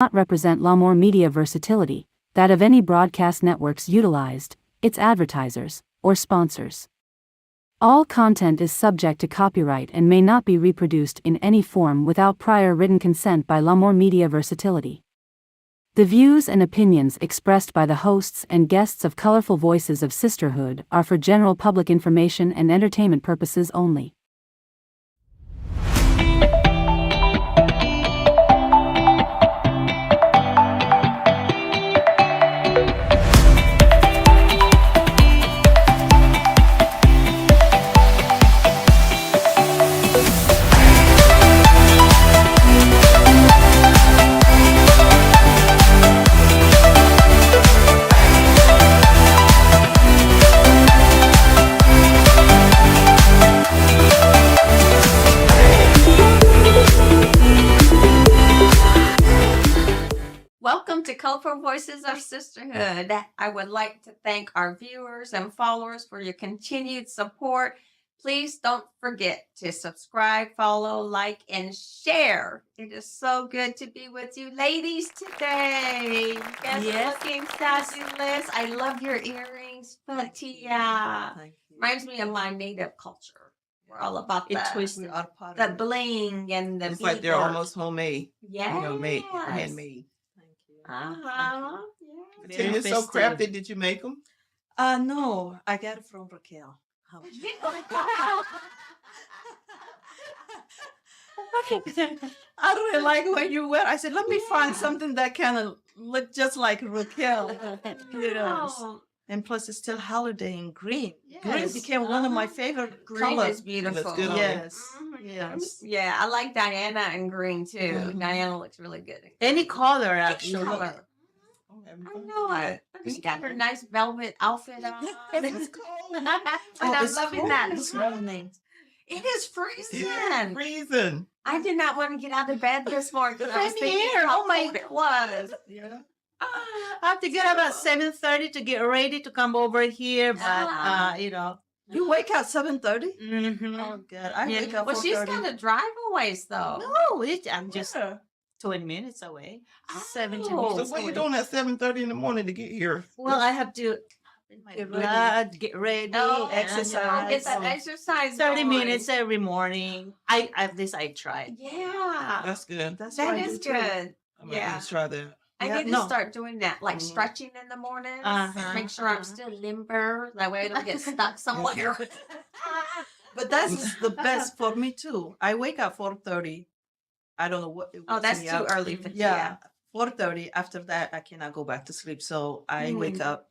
not represent L'Amour media versatility, that of any broadcast networks utilized, its advertisers, or sponsors. All content is subject to copyright and may not be reproduced in any form without prior written consent by L'Amour media versatility. The views and opinions expressed by the hosts and guests of Colorful Voices of Sisterhood are for general public information and entertainment purposes only. Welcome to Colorful Voices of Sisterhood. I would like to thank our viewers and followers for your continued support. Please don't forget to subscribe, follow, like, and share. It is so good to be with you ladies today. You guys are looking fabulous. I love your earrings, Fatia. Reminds me of my native culture. We're all about the bling and the It's like they're almost homemade. Yes. Handmade. Uh-huh. Yeah. It's so crafty. Did you make them? No, I got it from Raquel. I really like when you wear. I said, let me find something that kind of look just like Raquel. Wow. And plus, it's still holiday in green. Yes. Green became one of my favorite Green colors. is beautiful. Looks good on Yes, Mhm. yes. Yeah, I like Diana in green too. Mhm. Diana looks really good. Any color, Any actually. color. I know it. She got her nice velvet outfit on. It's cold. And Oh, I'm it's loving cold that. this morning. It is freezing. It's freezing. I did not want to get out of bed this morning because I was Same thinking here. how Oh my- cold it was. Yeah. I have to get up at 7:30 to get ready to come over here, but Ah. You wake up 7:30? Mm-hmm. Oh God, I wake up. Well, she's 4:30. got to drive a ways though. No, I'm just 20 minutes away. Oh. 17 So minutes what are you away. doing at 7:30 in the morning to get here? Well, I have to get blood, get ready, exercise. Get that exercise. 30 going. minutes every morning. I at least I try. Yeah, That's good. That's that what I is do, too. good. I'm Yeah. gonna try that. I Yeah, need to no. start doing that, like Mhm. stretching in the morning. Uh-huh, Make sure I'm uh-huh. still limber. That way I don't get stuck somewhere. But that's the best for me too. I wake up 4:30. I don't know what. it Oh, wakes that's me too up. early for Yeah, 4:30. After that, I cannot go back to sleep. So I wake Mm. up.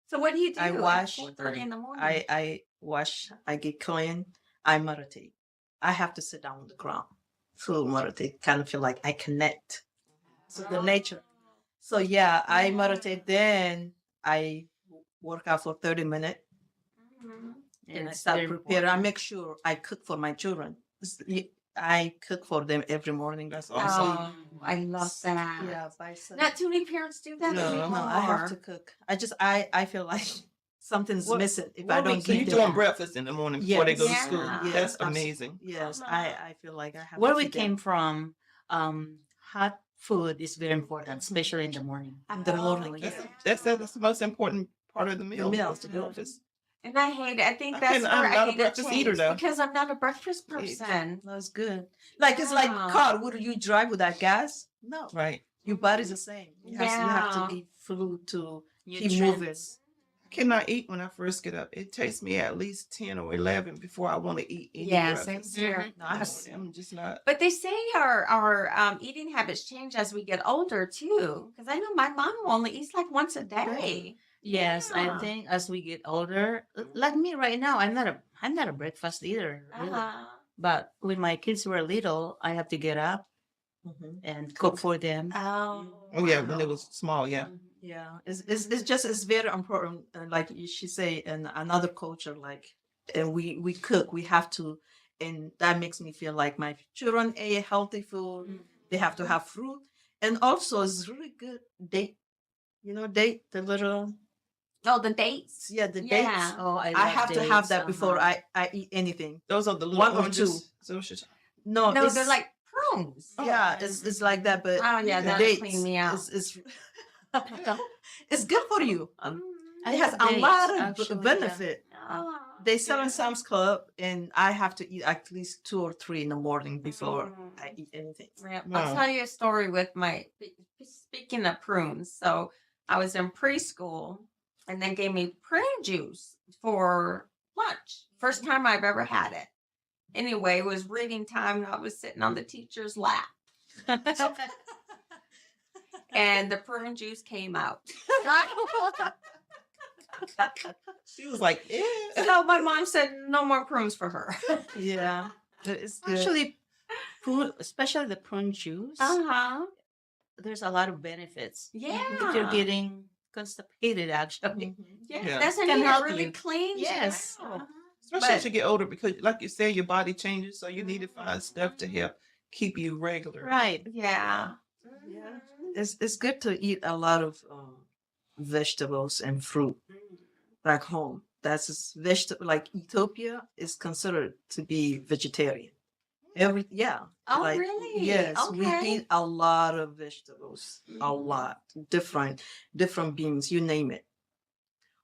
So what do you do? I at wash. 4:30 in the morning. I wash. I get clean. I meditate. I have to sit down on the ground to meditate. Kind of feel like I connect to the nature. So yeah, I meditate. Then I work out for 30 minutes. Mhm. And I start preparing. I make sure I cook for my children. I cook for them every morning. That's awesome. Oh, I love that. Yeah, by Sunday. Not too many parents do that No, anymore. No, I have to cook. I feel like something's What- missing if I don't So you get doing them. breakfast in the morning before they go to Yes. school? Yeah. That's Yes. amazing. Yes, I feel like I have. Where to we feed them. came from, hot food is very important, especially in the morning. In the morning. Oh, Yeah. That's the most important part of the meal. meal. is the breakfast. And I hate it. I think I that's can't- where I'm I not a need to breakfast change eater, though. because I'm not a breakfast person. That's good. Like it's like Yeah. car. Would you drive without gas? No. Right. Your body's the same. You have Yeah. to eat food to keep Nutrients. moving. I cannot eat when I first get up. It takes me at least 10 or 11 before I want to eat any Yeah, same breakfast. here. No, I'm just not. But they say our eating habits change as we get older too. Because I know my mom only eats like once a day. Yes, Yeah. I think as we get older, like me right now, I'm not a breakfast eater, really. But when my kids were little, I have to get up Mhm. and cook for them. Oh. Oh yeah, when it was small, yeah. Yeah, it's very important. Like she say, in another culture, like, and we cook. We have to, and that makes me feel like my children ate healthy food. They have to have fruit, and also it's really good date. Date the little Oh, the dates. Yeah, the Yeah. dates. Oh, I I love have to have dates, that before uh-huh. I eat anything. Those are the little One or oranges. two. So it's just- No, No, it's, they're like prunes. Yeah, it's like that, but Oh yeah, the that'll dates clean me out. is it's good for you. I It has have a dates, lot of actually, yeah. benefit. Oh, They sell in Sam's Club, and I have to eat at least 2 or 3 in the morning before I eat anything. yeah. Wow. I'll tell you a story with speaking of prunes. So I was in preschool, and they gave me prune juice for lunch. First time I've ever had it. Anyway, it was reading time, and I was sitting on the teacher's lap, and the prune juice came out. She was like, "Yeah." So my mom said no more prunes for her. Yeah, it's good. Actually, prune, especially the prune juice, Uh-huh. there's a lot of benefits. Yeah. If you're getting constipated, actually. Mhm. Yeah, Yeah. doesn't Can it help really you. cleanse you Yes. out? Especially But- as you get older, because like you said, your body changes, so you need to find stuff to help keep you regular. Right. Yeah. Yeah. It's good to eat a lot of vegetables and fruit back home. That's vegetable, like Ethiopia is considered to be vegetarian. Oh, like, really? Yes, we Okay. eat a lot of vegetables, a lot, different beans, you name it.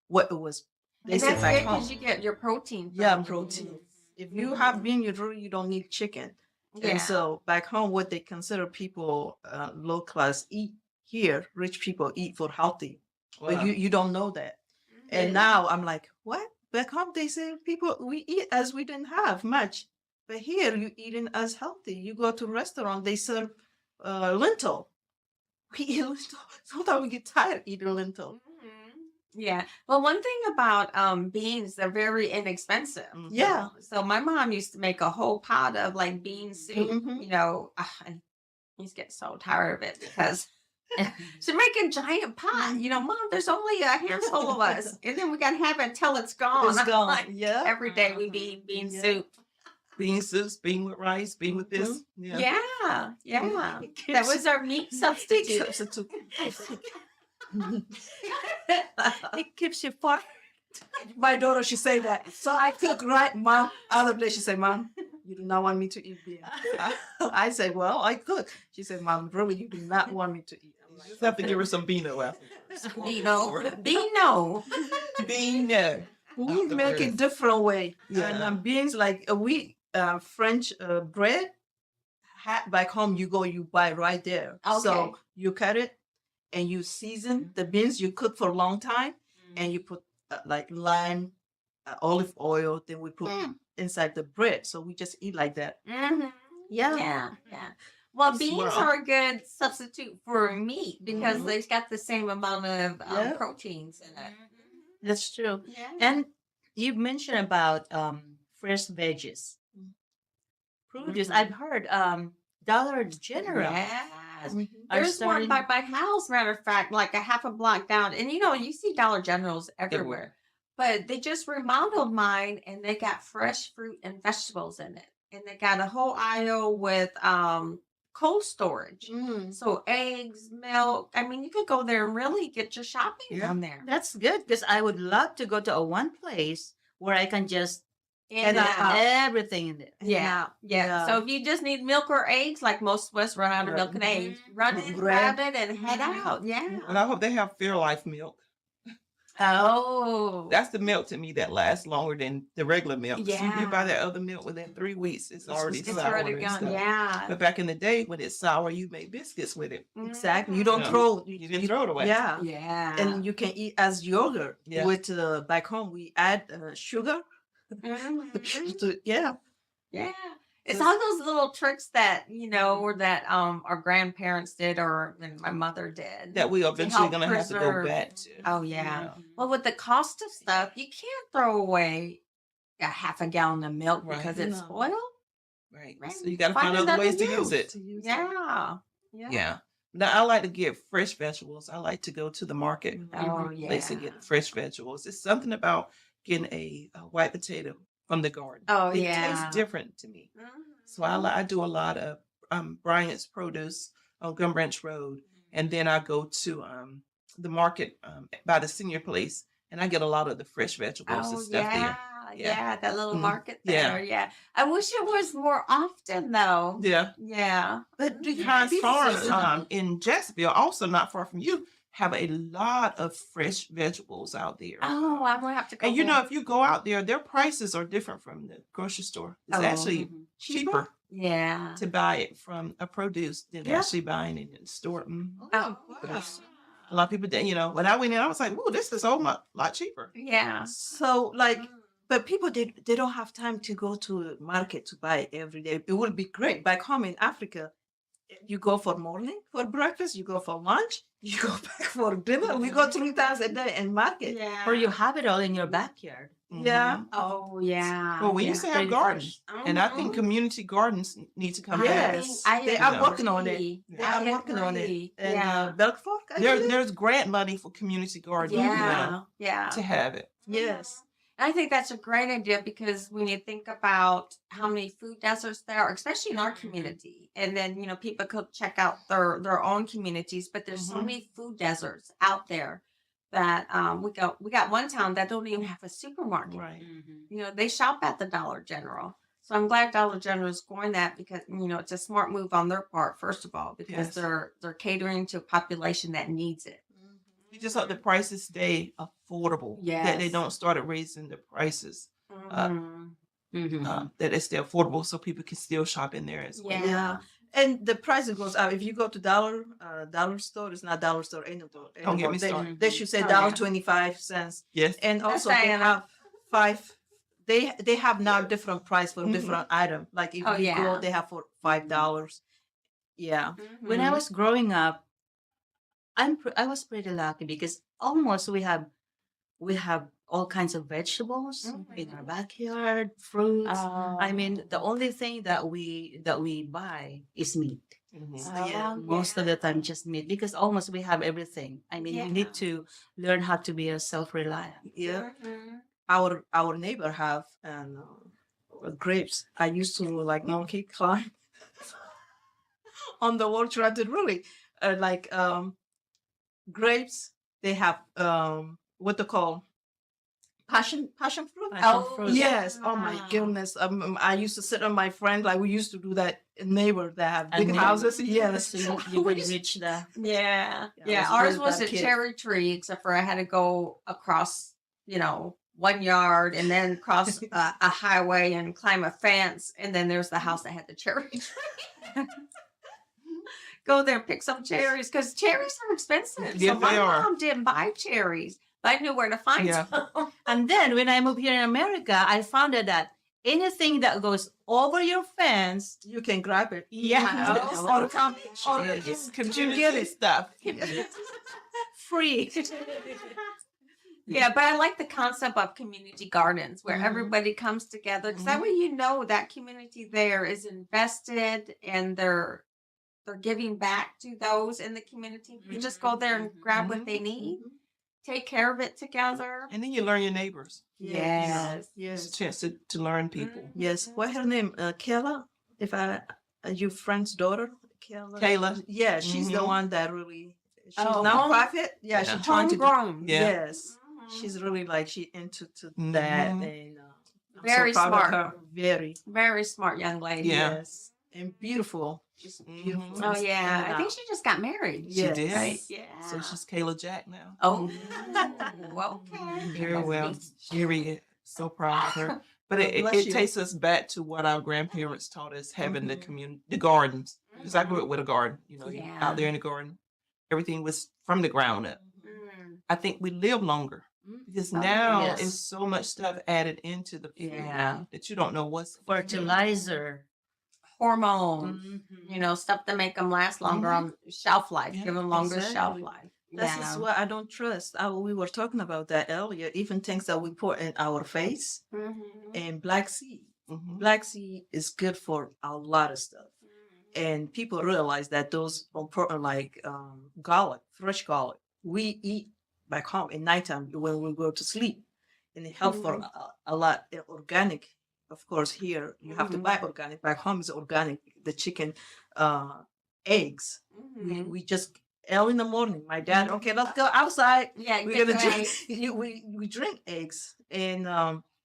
What it was, they And said that's back good because home. you get your protein. From Yeah, the protein. beans. If you have bean, you don't need chicken. Yeah. And so back home, what they consider people low class eat here, rich people eat for healthy, but Wow. you don't know that. And now I'm like, what? Back home they say people we eat as we didn't have much, but here you eating as healthy. You go to restaurant, they serve lentil. We eat lentil. Sometimes we get tired eating lentil. Yeah. Well, one thing about beans, they're very inexpensive. Mhm. Yeah. So my mom used to make a whole pot of like bean soup, Mhm. you know, and he's getting so tired of it because she'd make a giant pot. You know, Mom, there's only a handful of us. And then we got to have it until it's gone. It's I'm gone. like, Yeah. every day we be eating bean Yeah. soup. Bean soups, bean with rice, bean with this. Yeah. Yeah. Yeah. It That keeps- was our meat substitute. substitute. It keeps you far. My daughter, she say that. So I cook, right, Mom? Other place, she say, Mom, you do not want me to eat bean. I say, well, I cook. She said, Mom, really, you do not want me to eat. I'm You like, just have to give her some Beano afterwards. Beano. Beano. we make it different way. Yeah. And beans like French bread. Back home, you buy right there. Okay. So you cut it and you season the beans. You cook for a long time, and you put like lime, olive oil. Then we put inside the bread. So we just eat like that. Mm-hmm. Yeah. Yeah. Yeah. Well, beans Wow. are a good substitute for meat because Mhm. they've got the same amount of Yeah. proteins in it. That's true. Yeah. And you mentioned about fresh veggies. Produce. Mhm. I've heard Dollar General. Yes. Mhm. are There's one starting- by my house, matter of fact, like a half a block down. And you know, you see Dollar Generals everywhere. But they just remodeled mine and they got fresh fruit and vegetables in it. And they got a whole aisle with cold storage. Mm. So eggs, milk. I mean, you could go there and really get your shopping Yeah. done there. That's good because I would love to go to a one place where I can just In And and out. everything in there. Yeah, yeah. Yeah. So if you just need milk or eggs, like most of us run out of milk and eggs, run in, Bread. grab it, and head out. Yeah. And I hope they have Fairlife milk. Oh. That's the milk to me that lasts longer than the regular milk. So Yeah. you buy that other milk within 3 weeks, it's already it's sour. already and gone. stuff. Yeah. But back in the day, when it's sour, you make biscuits with it. Exactly. You don't Yeah. throw. You can throw it away. Yeah. Yeah. And you can eat as yogurt. Yeah. With back home, we add sugar. Mhm. Yeah. Yeah. It's all those little tricks that, you know, or that our grandparents did or and my mother did. That we eventually help going to have to go preserve. back to. Oh yeah. Yeah. Well, with the cost of stuff, you can't throw away a half a gallon of milk Right. because it's No. spoiled. Right. Right. So you got to Find find other another ways to use use. it. To use it. Yeah. Yeah. Now I like to get fresh vegetables. I like to go to the market Oh place and yeah. get fresh vegetables. It's something about getting a white potato from the garden. Oh, it yeah. tastes different to me. Mhm. So I do a lot of Bryant's Produce on Gum Branch Road, and then I go to the market by the senior place, and I get a lot of the fresh vegetables Oh and stuff yeah. yeah, that little Mhm. market Yeah. there. Yeah. I wish it was more often though. Yeah. Yeah. But do Hines people- Farms in Jacksonville, also not far from you, have a lot of fresh vegetables out there. Oh, I'm gonna have to go. And you know, there. if you go out there, their prices are different from the grocery store. It's Oh, actually cheaper Yeah. to buy it from a produce than Yeah. actually buying it in the store. Oh, wow. A lot of people didn't, you know, when I went in, I was like, "Ooh, this is a lot cheaper." yeah. So like, but people they don't have time to go to the market to buy every day. It would be great. Back home in Africa, you go for morning for breakfast, you go for lunch, you go back for dinner. We go 3 times a day in market. Yeah. Or you have it all in your backyard. Yeah. Mhm. Oh, yeah. Well, we yeah. used to have Pretty gardens, fresh. and I think Mhm. community gardens need to come back. Yes. They are working on it. agree. They are I working on it. agree. And Yeah. Belfort, I believe? There's grant money for community gardens now Yeah. to have it. Yes. And I think that's a great idea because when you think about how many food deserts there are, especially in our community, and then people could check out their own communities, but there's so Mhm. many food deserts out there that we got one town that don't even have a supermarket. Right. They shop at the Dollar General. So I'm glad Dollar General is going that because it's a smart move on their part, first of all, because Yes. they're catering to a population that needs it. You just hope the prices stay affordable. That they Yes. don't start raising the prices. Mhm. That it's still affordable, so people can still shop in there as well. Yeah. Yeah. And the price goes up. If you go to dollar store, it's not dollar store anymore. Don't get me They- started. They should say Oh, dollar yeah. 25 cents. Yes. And That's also they Diana. have 5. They have now different price for Mhm. different item. Like if Oh, you yeah. go, they have for $5. Yeah. When I was growing up, I was pretty lucky because almost we have all kinds of vegetables in our backyard, fruits. I mean, the only thing that we buy is meat. Mhm. Yeah. Most of the time, just meat because almost we have everything. I mean, Yeah. we need to learn how to be a self-reliant. Yeah. Mhm. Our neighbor have grapes. I used to like monkey climb on the wall trying to really grapes. They have what they call passion fruit. Passion fruit. Yes. Oh my yeah. goodness. I used to sit on my friend like we used to do that. Neighbor that have And big then- houses. Yes. So you would reach the Yeah. Yeah, Yeah. I was Ours really was bad a kid. cherry tree, except for I had to go across, 1 yard and then cross a highway and climb a fence. And then there's the house that had the cherry tree. Go there and pick some cherries because cherries are expensive. Yes, so my they are. mom didn't buy cherries, but I knew where to find Yeah. some. And then when I moved here in America, I found out that anything that goes over your fence, You can grab it. yeah, Oh, or It's community stuff. free. Yeah, but I like the concept of community gardens where Mhm. everybody comes together because that way that community there is invested and they're giving back to those in the community. You just go there and grab what they need, take care of it together. And then you learn your neighbors. Yes. It's Yes. a chance to learn people. Yes. What's her name? Kayla. If your friend's daughter, Kayla. Kayla. Yeah, she's the Mhm. one that really. She's Oh, nonprofit. Yeah, Yeah. she's trying to. Homegrown. Yeah. Yes, she's really like she into that, Mhm. and I'm Very so proud smart. of her. Very. Very smart young lady. Yeah. Yes, and beautiful. Just Mhm. beautiful. Oh yeah. And, I think she just got married. She Yes. did. Right. Yeah. So she's Kayla Jack now. Oh. Okay. Very well. Very so proud of her. But God it bless you. takes us back to what our grandparents taught us, having the gardens. Because I grew up with a garden, you're Yeah. out there in the garden. Everything was from the ground up. Mm. I think we live longer because Oh, you yes. is so much stuff added into the food Yeah. that you don't know what's Fertilizer. Hormones. Stuff to make them last longer Mhm. on shelf life, Yeah, give them longer shelf exactly. life. This Yeah. is what I don't trust. We were talking about that earlier. Even things that we put in our face Mhm. and black seed. Mhm. Black seed is good for a lot of stuff. And people realize that those important like garlic, fresh garlic, we eat back home at nighttime when we go to sleep, and it helps for a lot. Organic, of course. Here you have to buy organic. Back home is organic. The chicken, eggs. Mhm. We just early in the morning. My dad, okay, let's go outside. Yeah, We're get gonna the drink. eggs. We drink eggs, and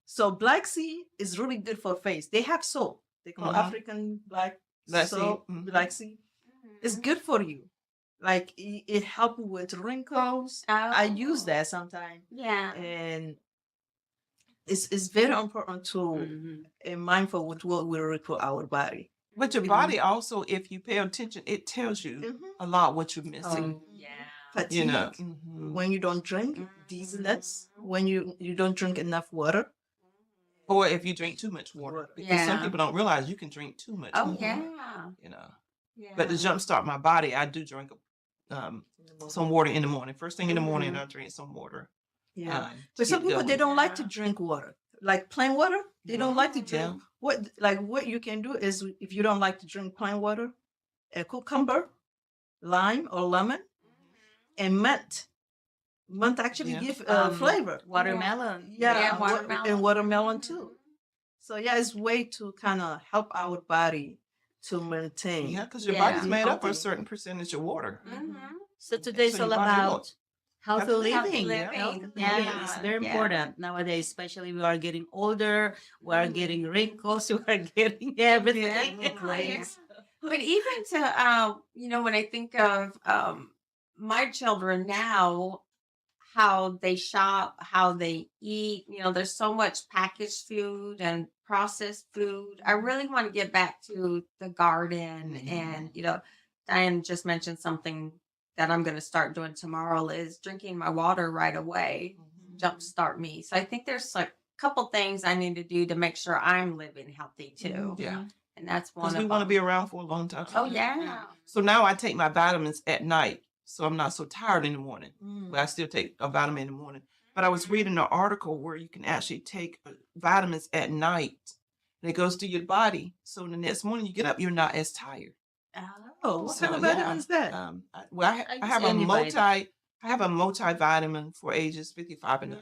So black seed is really good for face. They have soap. They call African black Black soap, seed. black seed. It's good for you. Like it helps with wrinkles. I use that sometimes, Yeah. and it's very important to be mindful with what we report our body. But your body also, if you pay attention, it tells you a lot what you're missing. Yeah. Fatigue, You know. when you don't drink, dizziness, when you don't drink enough water. Or if you drink too much water. Because some Yeah. people don't realize you can drink too much Oh water. yeah. You know. Yeah. But to jumpstart my body, I do drink some water in the morning. First thing in the morning, I drink some water. Yeah. to But some get people, they going. don't like to drink water. Like plain water, they don't like to drink. Yeah. What you can do is, if you don't like to drink plain water, a cucumber, lime or lemon, and mint. Mint actually give flavor. Watermelon. Yeah, watermelon. and watermelon too. So yeah, it's way to kind of help our body to maintain. Yeah, because your Yeah. body's made up of a Healthy. certain percentage of water. So today's So all your body about won't- healthy Healthy living. living. Yeah, Yeah. it's very Yeah. important nowadays, especially we are getting older, we are getting wrinkles, we are getting everything. Yeah. But even to when I think of my children now, how they shop, how they eat, there's so much packaged food and processed food. I really want to get back to the garden. And Diane just mentioned something that I'm going to start doing tomorrow is drinking my water right away, jumpstart me. So I think there's like a couple things I need to do to make sure I'm living healthy too. Yeah. And that's one Because of we want to them. be around for a long time. Oh yeah. So now I take my vitamins at night. So I'm not so tired in the morning. Mm. But I still take a vitamin in the morning. But I was reading an article where you can actually take vitamins at night. And it goes to your body. So the next morning you get up, you're not as tired. Oh, what kind of yeah, vitamin is that? I use have a any I have a multivitamin for ages 55 and up.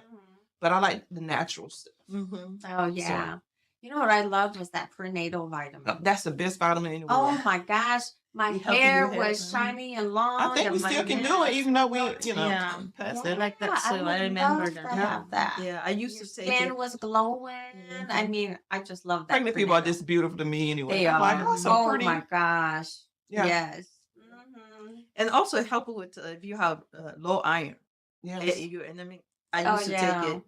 But I like the natural stuff. Oh yeah. You know what I loved was that prenatal vitamin. That's the best vitamin in the world. Oh my gosh, my You helping hair your hair. was shiny and long. I think we and my still can nails- do it, even though we, Yeah, past I that. like that too. would I remember love that. to have that. Yeah, I used Your to take skin it. was glowing. I mean, I just love that. Pregnant people are prenatal. just beautiful to me anyway. They I'm are. like, oh, so oh pretty. my gosh. Yeah. Yes. And also help with if you have low iron. Yes. Your enemy. I used to take it.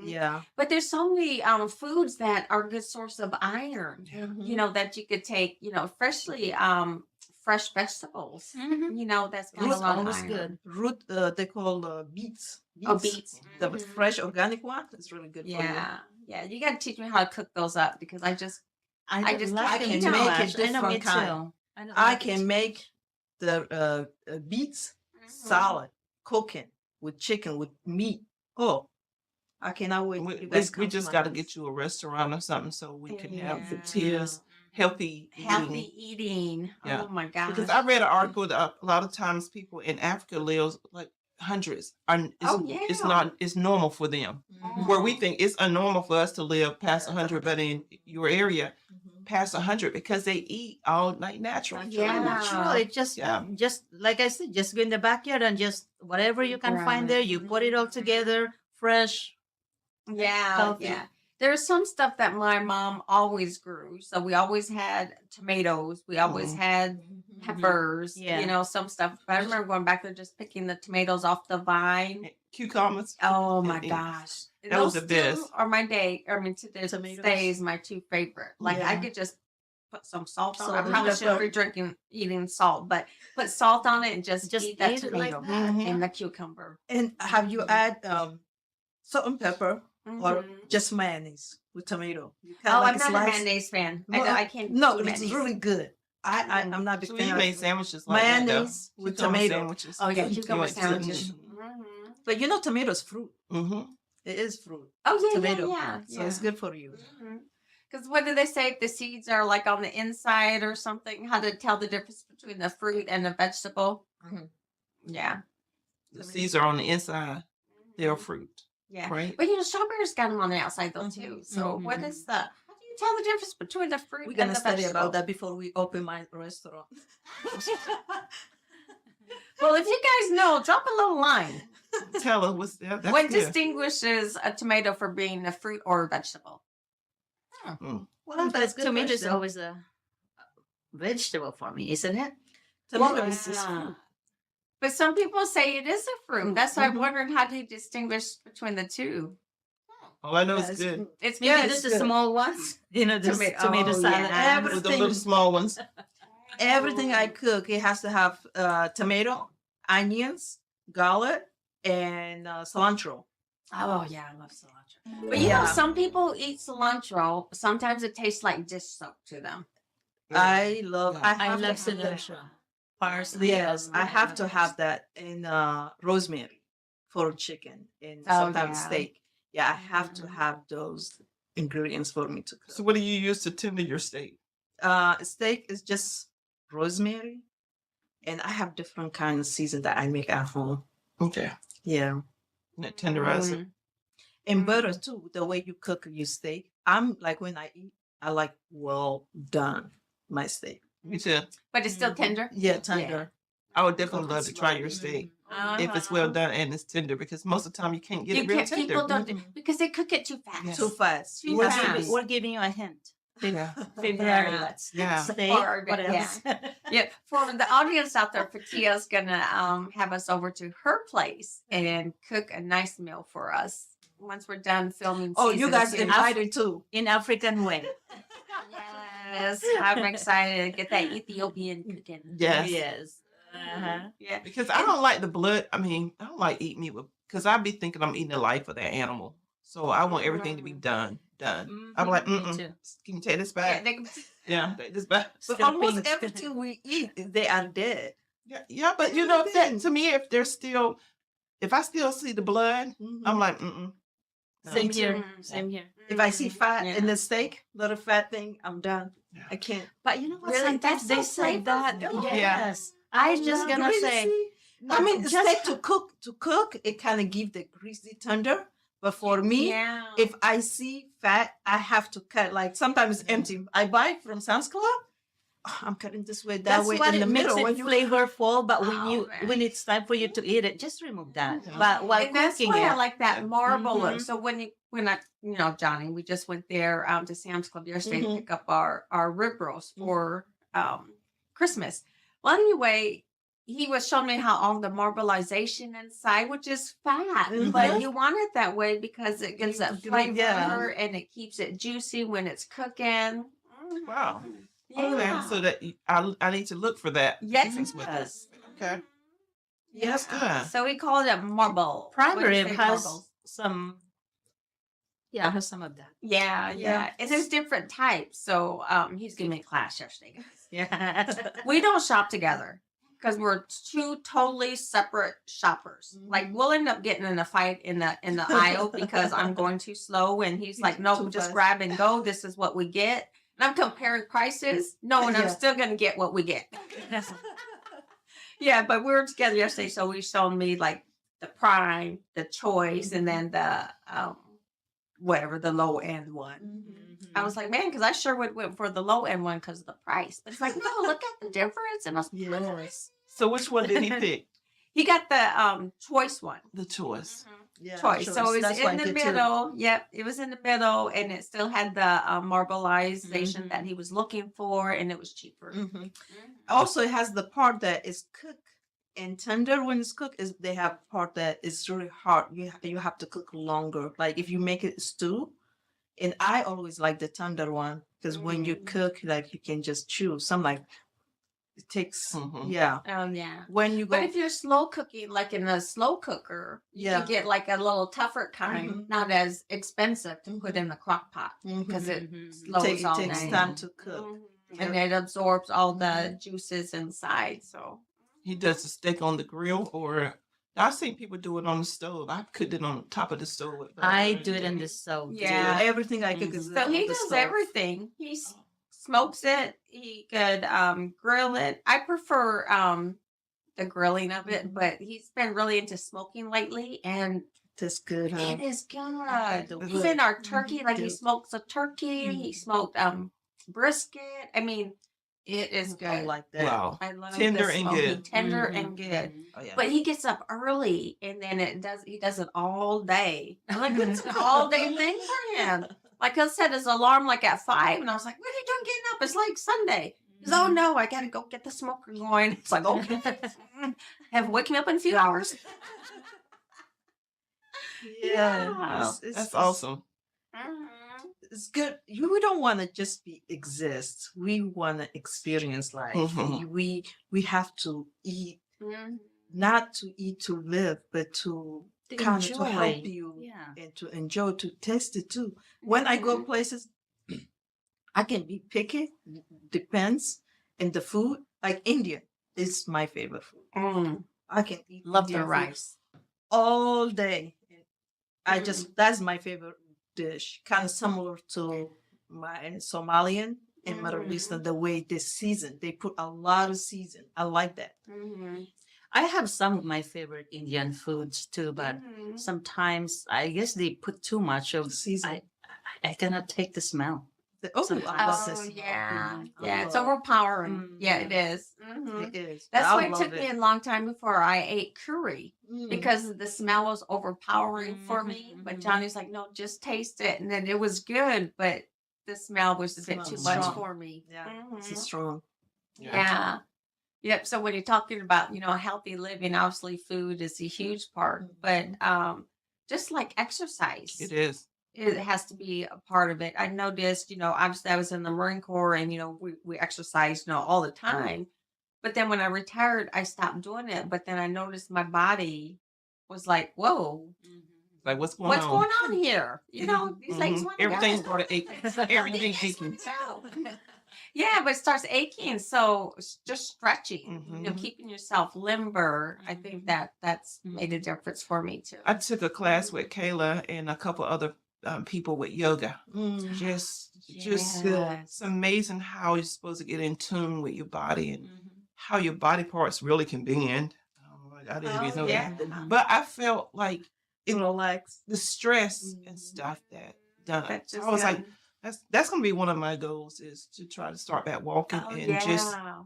Yeah. But there's so many foods that are a good source of iron. That you could take. Freshly fresh vegetables. That's got a Root lot of always iron. good. Root, they call beets. Oh, beets. The Mhm. fresh organic one is really good for you. Yeah. You got to teach me how to cook those up because I just I just like can't it eat too them. much. I know, different me kind. too. don't I like it can too. make the beets salad, cooking with chicken, with meat. Oh, I cannot wait. We, till you we, guys we come to just my got to house. get you a restaurant or something so we can have the Yeah. tears, healthy eating. healthy eating. Yeah. Oh my gosh. Because I read an article that a lot of times people in Africa live like hundreds. It's, Oh, it's yeah. not. It's normal for them. Mhm. Where we think it's unnormal for us to live past 100, but in your area, Mhm. past 100 because they eat all like natural. Yeah. Natural. It just like I said, just go in the backyard and just whatever you can find there, you put it all together, fresh. Yeah, healthy. yeah. There's some stuff that my mom always grew. So we always had tomatoes. We always Mhm. had peppers. Yeah. Some stuff. But I remember going back there just picking the tomatoes off the vine. Cucumbers. Oh my Yeah. gosh. That was Those the best. two are my to this Tomatoes. day is my two favorite. Like I Yeah. could just put some salt on Salt it. I and probably pepper. shouldn't be eating salt, but put salt on it and just eat that eat it like tomato that. and the cucumber. And have you add salt and pepper or Mhm. just mayonnaise with tomato? You kinda Oh, like I'm not a slice- mayonnaise fan. Well, I can't. No, do it's mayonnaise. really good. I'm not a big So fan you of made sandwiches like that, though. mayonnaise with Cucumber tomato. sandwiches. Oh yeah, You cucumber like to- sandwiches. Mhm. But you know, tomato is fruit. Mhm. It is fruit. Oh yeah, Tomato. yeah. So it's good for you. Because what do they say? If the seeds are like on the inside or something, how to tell the difference between the fruit and the vegetable? Mhm. Yeah. The seeds are on the inside. They're fruit, Yeah. right? But strawberries got them on the outside though too. So what is the? How do you tell the difference between the fruit We're and gonna the study vegetable? about that before we open my restaurant. Well, if you guys know, drop a little line. Tell her what's that. That's What good. distinguishes a tomato from being a fruit or a vegetable? Mm. Well, that's good. Tomato is question. always a vegetable for me, isn't it? Tomato Well, is fruit. But some people say it is a fruit. That's why I'm Mhm. wondering how do you distinguish between the two? All I know Yeah, is good. It's Maybe good. just the small ones. You know, the tomato oh, salad. yeah. With the little small ones. Everything I cook, it has to have tomato, onions, garlic, and cilantro. Oh yeah, I love cilantro. But you know, Yeah. some people eat cilantro. Sometimes it tastes like dish soap to them. I love. Yeah. I have to love have that. cilantro. Parsley. Yes, I have to have that in rosemary for chicken and Oh, sometimes yeah. steak. Yeah, I have to have those ingredients for me to cook. So what do you use to tender your steak? Steak is just rosemary, and I have different kinds of season that I make at home. Okay. Yeah, And that tenderize it. Mm. and butter too. The way you cook your steak, I'm like when I eat, I like well done my steak. Me too. But it's still tender. Yeah, tender. I would definitely love to try your steak if it's well done and it's tender because most of the time you can't get You it real can't, people tender. don't because they cook it too fast. Yes. Too fast. Too We're, fast. giving, we're giving you a hint. Yeah. February, Yeah. let's Yeah. steak. Or- What yeah. else? Yeah, for the audience out there, Fatia's gonna have us over to her place and cook a nice meal for us once we're done filming. Oh, you season guys 2. invited too. In African way. Yes, I'm excited to get that Ethiopian cooking. Yes. Yes. Uh-huh. Yeah. Because I don't like the blood. I mean, I don't like eating meat because I'd be thinking I'm eating the life of that animal. So I want everything to be done. I'm like, Me mm-mm. too. Can you take this Yeah, back? they- Yeah, take this back. But Still almost pink. everything we eat, they are dead. Yeah, but you know, if that, to me, if there's still, if I still see the blood, I'm like, mm-mm. No. Same here. Mhm. Same here. If I see fat Yeah. in the steak, little fat thing, I'm done. Yeah. I can't. But you know what? Really? Sometimes they That's so say that. flavorful. Yes. I was just gonna say. I mean, just steak to cook, it kind of give the greasy tender. But for me, Yeah. if I see fat, I have to cut. Like sometimes it's empty. I buy it from Sam's Club. I'm cutting this way, that That's way what in the it makes middle. it When you flavorful. But when Oh, man. when it's time for you to eat it, just remove that. Yeah. But while And that's cooking why I it, like that marble look. Mhm. So when I, you know, Johnny, we just went there to Sam's Club yesterday to Mhm. pick up our rib roast for Christmas. Well, anyway, he was showing me how all the marbleization inside, which is fat, but Mhm. you want it that way because it gives that Give it- flavor yeah. and it keeps it juicy when it's cooking. Wow. Yeah. Okay, so that I need to look for that. Yes. That's what- Yes. Okay. Yeah. That's good. So we call it marble. prime What do you rib say, has marble? some. Yeah, has some of that. Yeah, Yeah. yeah. And there's different types. So he's giving me a class yesterday, guys. Yeah. We don't shop together because we're two totally separate shoppers. Like we'll end up getting in a fight in the aisle because I'm going too slow and he's like, nope, Too just fast. grab and go. This is what we get. And I'm comparing prices, knowing I'm Yeah. still gonna get what we get. Yeah, but we were together yesterday, so he showed me like the prime, the choice, and then the whatever the low end one. Mm-hmm. I was like, man, because I sure would went for the low end one because of the price. But it's like, no, look at the difference. And I was Yes. So which one did he pick? he got the choice one. The choice. Yeah, Choice. So it That's was why in I the did too. middle. Yep, it was in the middle, and it still had the marbleization Mhm. that he was looking for, and it was cheaper. Mhm. Also, it has the part that is cooked and tender when it's cooked. Is they have part that is really hard. You have to cook longer. Like if you make it stew, and I always like the tender one because when you cook, like you can just chew. Some like it takes Mhm. yeah. Yeah. When you go, But if you're slow cooking, like in a slow cooker, you Yeah. can get like a little tougher kind, Mhm. not as expensive to put in the crock pot because it slows it all takes day. time to cook. And it absorbs all the juices inside. So He does the steak on the grill, or I've seen people do it on the stove. I cooked it on top of the stove. I do it in the stove. Yeah. Everything I cook is so on he the does stove. everything. He smokes it. He could grill it. I prefer the grilling of it, but he's been really into smoking lately, and That's good, huh? it is good. do Even good. our turkey, like he Do. smokes a turkey. He smoked brisket. I mean, It is I good. like that. Wow. I love Tender the and smoky, good. tender Mhm, and good. mhm. Oh yeah. But he gets up early and then he does it all day. I'm like, it's an all day thing for him. Like I said, his alarm like at 5, and I was like, what are you doing getting up? It's like Sunday. He goes, oh no, I gotta go get the smoker going. It's like, okay. Have waking up in a few hours. Yeah, Yeah. That's awesome. Mhm. it's good. We don't want to just be exist. We want to experience life. Mhm. We have to eat, Mhm. not to eat to live, but to To kind of to help enjoy. you Yeah. and to enjoy, to taste it too. When I go Mhm. places, I can be picky. Depends. And the food, like India, is my favorite food. Mm. I can eat Love Indian the food rice. all day. I Mm. just that's my favorite dish. Kind of similar to my Somalian and Middle Eastern, the way they season. They put a lot of season. I like that. Mhm. I have some of my favorite Indian foods too, but Mhm. sometimes I guess they put too much of Season. I cannot take the smell. Oh, Sometimes. I love Oh this. yeah, Mhm. yeah. It's love- overpowering. Yeah, it Mhm. is. Mhm. It is. That's I why it love took me a long time before I ate curry Mm. because the smell was overpowering for me. But Mhm. Johnny's like, no, just taste it, and then it was good, but the smell was a bit Smell too is much strong. for me. Yeah, it's Mhm. strong. Yeah. Yep. So when you're talking about, healthy living, obviously food is a huge part, but just like exercise, It is. it has to be a part of it. I noticed, obviously I was in the Marine Corps and, we exercise, all the time. But then when I retired, I stopped doing it. But then I noticed my body was like, whoa, Like what's going what's on? going on here? These legs Mhm. want to Everything go. started aching. Everything aching. Yeah, but it starts aching. So it's just stretching, Mhm. keeping yourself limber. I think that's made a Mhm. difference for me too. I took a class with Kayla and a couple other people with yoga. Mm. Just Yes. it's amazing how you're supposed to get in tune with your body and Mhm. how your body parts really can bend. I didn't even Oh, know yeah. that. But I felt like it, Relax. the stress and Mhm. stuff that done. That's So just I was like, good. that's gonna be one of my goals is to try to start back walking Oh, and just yeah.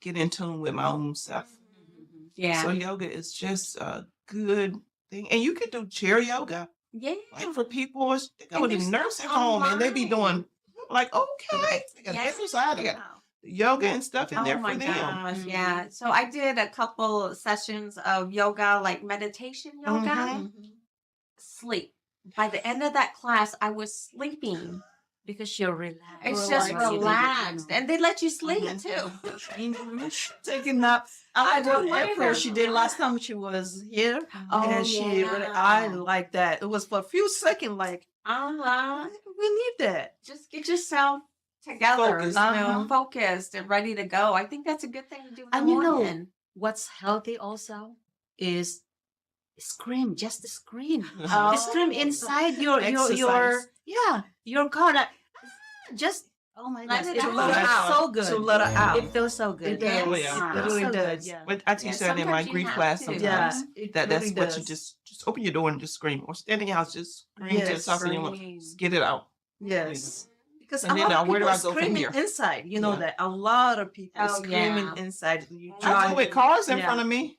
get in tune with my own self. Mhm. Yeah. So yoga is just a good thing, and you can do chair yoga. Yeah. Like for people, they go And to there's nursing stuff home and they be doing online. like okay, they got Yeah. exercise, they got yoga and stuff in Oh there my for them. gosh, yeah. So I did a couple sessions of yoga, like meditation yoga, Mhm. Mhm. sleep. By the end of that class, I was sleeping. Because you're relaxed. It's just Relaxed. relaxed. And they let you sleep Mhm. too. Taking naps. I I don't did blame at first. her. She did last time she was here, Oh, and she really. I yeah. like that. It was for a few seconds. Like Uh-huh. we need that. Just get yourself together, Focused. focused and ready to go. I think that's a good thing to do in the And you know morning. what's healthy also is scream, just scream. Oh. Scream inside your Exercise. your car. Just oh my Let gosh, it it out. feels Let it out. so good. To let her out. It feels so good. It does. Oh, yeah. It feels really so good, does. yeah. But I teach that in my sometimes you grief have class to. sometimes. Yeah, it That's really what you does. just open your door and just scream, or stand in your house, just scream to the Yes, top of your lungs, scream. just get it out. Yes. Because And a then lot of where do people I go from screaming here? inside. You know Yeah. that a lot of people Oh, screaming yeah. inside. You I drive do with cars in Yeah. front of me.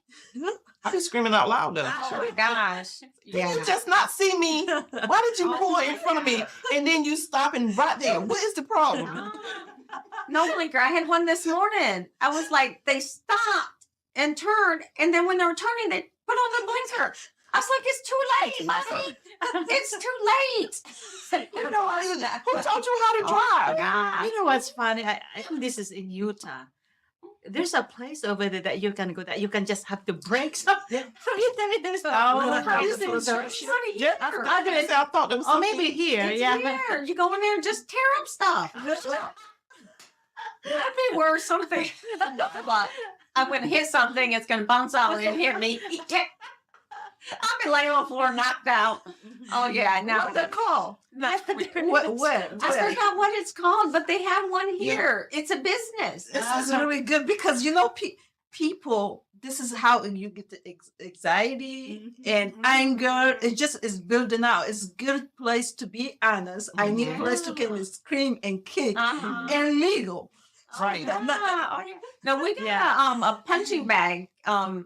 I be screaming out loud though. Oh my gosh. Can you just not see me? Why did you pull in front of me and then you stopping right there? What is the problem? No blinker. I had one this morning. I was like, they stopped and turned, and then when they were turning, they put on the blinker. I was like, it's too late, buddy. It's too late. You know, who taught you how to Oh, drive? God. You know what's funny? I think this is in Utah. There's a place over there that you can go that you can just have to brake. So there's Oh, how this to is do not it. here. I thought there was or maybe here, It's yeah. here. You go in there and just tear up stuff. That'd be worse. Something. But I'm gonna hit something. It's gonna bounce out and hit me. I'll be laying on the floor, knocked out. Oh yeah, now What's that called? What? I forgot what it's called, but they have one here. It's a business. This is really good because people. This is how you get the anxiety and anger. It just is building out. It's a good place to be honest. I need a place to get and scream and kick Uh-huh. and legal. Right. No, we got a punching bag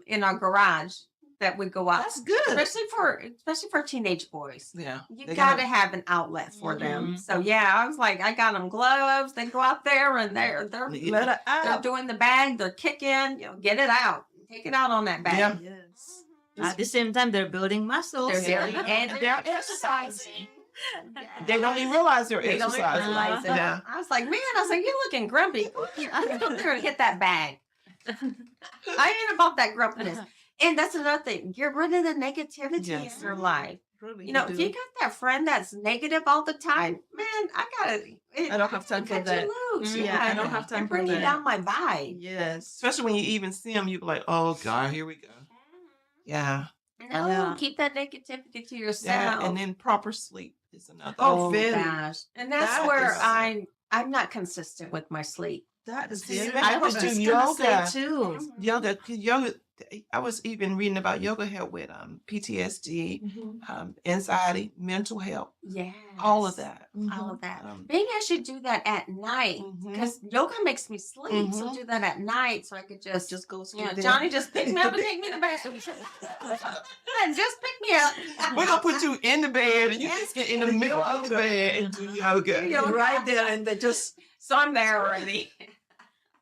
in our garage that we go out, That's good. especially for teenage boys. Yeah. You They got to gotta- have an outlet for them. Mhm. So yeah, I was like, I got them gloves. They go out there and they're Let it they're out. doing the bag. They're kicking. Get it out. Take it out on that bag. Yeah. Yes. At the same time, they're building muscles. They're and they're exercising. They don't even realize they're They don't exercising. realize it. Yeah. I was like, man, you're looking grumpy. I'm up there and hit that bag. I ain't about that grumpiness. And that's another thing. Get rid of the negativity Yes. in your life. Really, You know, if you do. got that friend that's negative all the time, man, I don't have time for cut that. you loose. Mhm. Yeah, I don't have time You're for bringing that. down my vibe. Yes. Especially when you even see them, you be like, oh God, here we go. Yeah. No, Yeah. keep that negativity to Yeah. yourself. And then proper sleep is another. Oh, very. gosh. And that's That where is- I'm not consistent with my sleep. That is See, very I I was was just doing gonna say yoga. too. Yoga, I was even reading about yoga help with PTSD, anxiety, mental health, Yeah. all of that. All of that. Um, Maybe I should do that at night Mhm. because yoga makes me sleep. So Mhm. do that at night so I could just Just go you sleep know, there. Johnny, just pick me up and take me to the bathroom. And just pick me up. We're gonna put you in the bed and you just get in the middle of the bed and do yoga. Yoga. right there, and they just So I'm there already.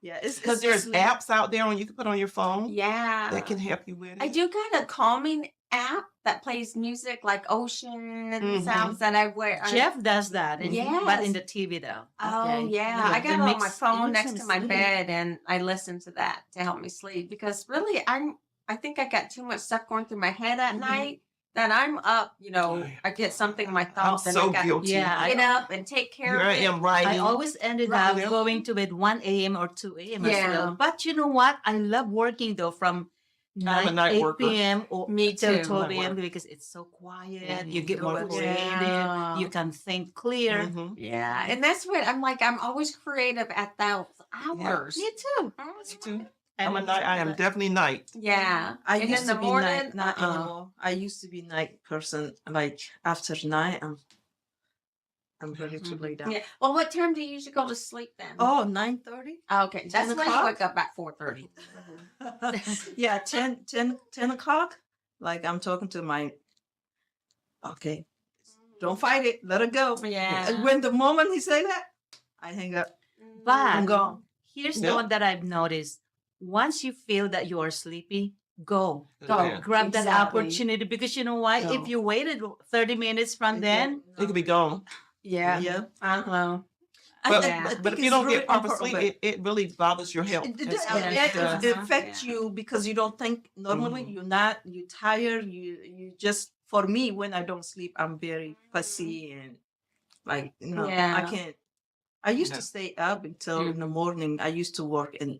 it's Because there's sleep. apps out there you can put on your phone Yeah. that can help you with it. I do got a calming app that plays music like ocean Mhm. sounds that I wear. Jeff does that, but Yes. in the TV though. Oh Okay. yeah, Yeah, I the got it on my mix- phone it next makes to me my sleep. bed, and I listen to that to help me sleep because really I think I got too much stuff going through my head at Mhm. night that I'm up. I get something in my thoughts, I'm and I so got guilty. Yeah, to get up and take care Here of I it. am writing. I always ended Right. up going to bed 1 a.m. or 2 a.m. as Yeah. well. But you know what? I love working though from I'm a night 8 worker. p.m. or Me till too. 12 Night a.m. work. because it's so quiet. Mhm. You get more Yeah. creative. You can think clear. Mhm. Yeah, and that's what I'm like. I'm always creative at those hours. Me too. Me too. And I am definitely night. Yeah, I and used in to the be morning, night, not anymore. I used to be night person. Like after 9, I'm ready to lay down. Yeah. Well, what time do you usually go to sleep then? Oh, 9:30? Okay, that's 10 when you o'clock? wake up at 4:30. Yeah, 10 o'clock. Like I'm talking to my. Okay, don't fight it. Let it go. Yeah. And when the moment he say that, I hang up. But I'm gone. here's Yep. the one that I've noticed. Once you feel that you are sleepy, go. Go. Yeah. Grab that Exactly. opportunity because you know what? Go. If you waited 30 minutes from then, It could be gone. Yeah. Yeah. Uh-huh. But, I but if think you don't it's get proper really sleep, important. it really bothers your health. It, as well. Yeah. it affects you because you don't think normally. Mhm. You're tired. You just for me when I don't sleep, I'm very fussy and like I Yeah. can't. I used Yeah. to stay up until in the morning. I used to work and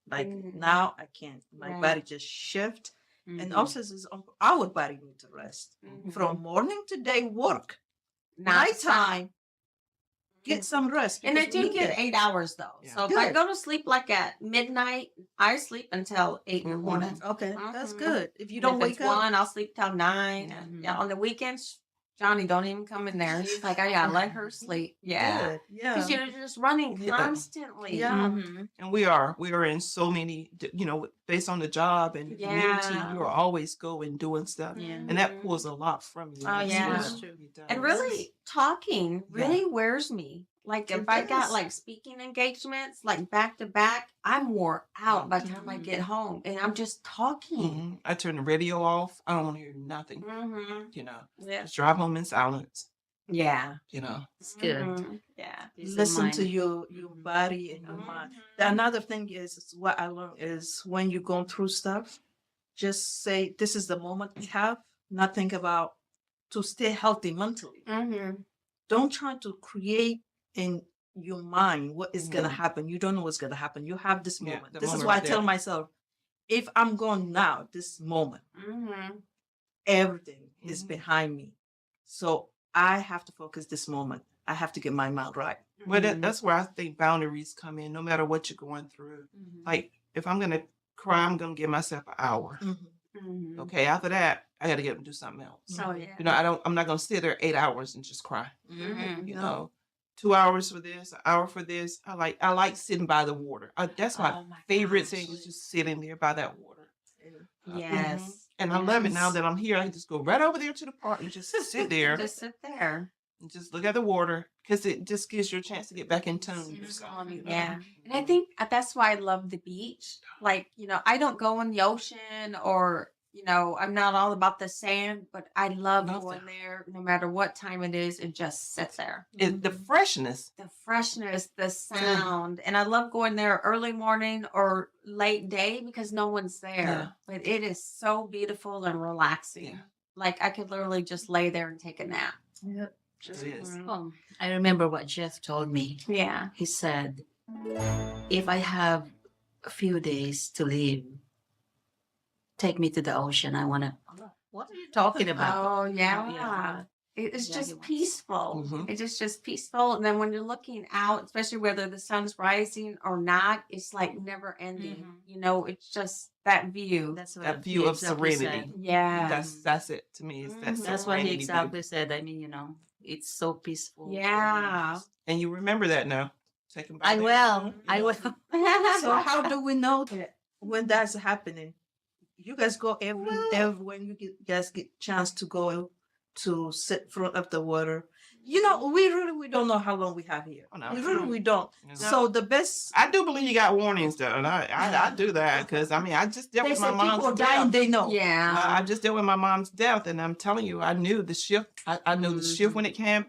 like Mhm. now I can't. My Right. body just shift and Mhm. also our body need to rest Mhm. from morning to day work. Not Nighttime, get some rest. And I because we do need get that. 8 hours though. Yeah. So if I Good. go to sleep like at midnight, I sleep until 8 in the Mhm. morning. Okay, that's Mhm. good. If you And don't if it's wake up, 1, I'll sleep till 9. And Mhm. yeah, on the weekends, Johnny don't even come in there. He's like, I gotta let her sleep. Yeah. good. Yeah. Because you're just running Yeah. constantly. Yeah. Mhm. And we are in so many, based on the job and the community, Yeah. you're always going doing stuff. Yeah. And that pulls a lot from you. Oh, as yeah. well. That's true. It does. And really, talking really wears me. Like if It I got does. like speaking engagements, like back to back, I'm wore out by the time I Mhm. get home, and I'm just talking. Mhm. I turn the radio off. I don't want to hear nothing. Mm-hmm. Yeah. Just drive home in silence. Yeah. It's good. Mhm. Yeah. Peace of Listen to mind. your Mhm. body and your mind. Mhm. Another thing is what I learned is when you're going through stuff, just say this is the moment we have. Not think about to stay healthy mentally. Mhm. Don't try to create in your mind what is gonna Mhm. happen. You don't know what's gonna happen. You have this Yeah, moment. the This is moment why I right tell there. myself, if I'm going now, this moment, Mhm. everything is Mhm. behind me. So I have to focus this moment. I have to get my mind right. Well, Mhm. that's where I think boundaries come in, no matter what you're going through. Mhm. Like, if I'm going to cry, I'm going to give myself an hour. Mhm. Okay. After that, I got to get up and do something else. Oh yeah. I'm not going to sit there 8 hours and just cry. Mhm. You No. know, 2 hours for this, an hour for this. I like sitting by the water. That's my Oh my favorite gosh. thing is just sitting there by that water. Yes. And I love it now Yes. that I'm here. I can just go right over there to the park and just sit there Just sit there. and just look at the water because it just gives you a chance to get back in tune with yourself. you know? Yeah. And I think that's why I love the beach. Like, I don't go in the ocean or, I'm not all about the sand, but I love Love going that. there no matter what time it is and just sit there. The freshness. The freshness, the sound. And I love going there early morning or late day because no one's there. Yeah. But it is so beautiful and relaxing. Yeah. Like I could literally just lay there and take a nap. Yep. It is. Oh, I remember what Jeff told me. Yeah. He said, if I have a few days to live, take me to the ocean. I want to. What are you talking about? Oh, yeah. Yeah. It's Yeah, just he wants- peaceful. Mhm. It's just peaceful. And then when you're looking out, especially whether the sun's rising or not, it's like never ending. It's just that view. That's what That he view of exactly serenity. said. Yeah. That's it to me. Is that Mhm. That's what he serenity exactly said. I mean, it's so peaceful. Yeah. And you remember that now. Take 'em by I there. will. I will. So how do we know that when that's happening? You guys go every when you guys get chance to go to sit in front of the water. We don't know how long we have here. Oh, no. We don't. No. So the best I do believe you got warnings though, and I do that because I just dealt they with my say people mom's dying, death. they know. Yeah. I just dealt with my mom's death, and I'm telling you, I knew the shift. I knew the shift when it came.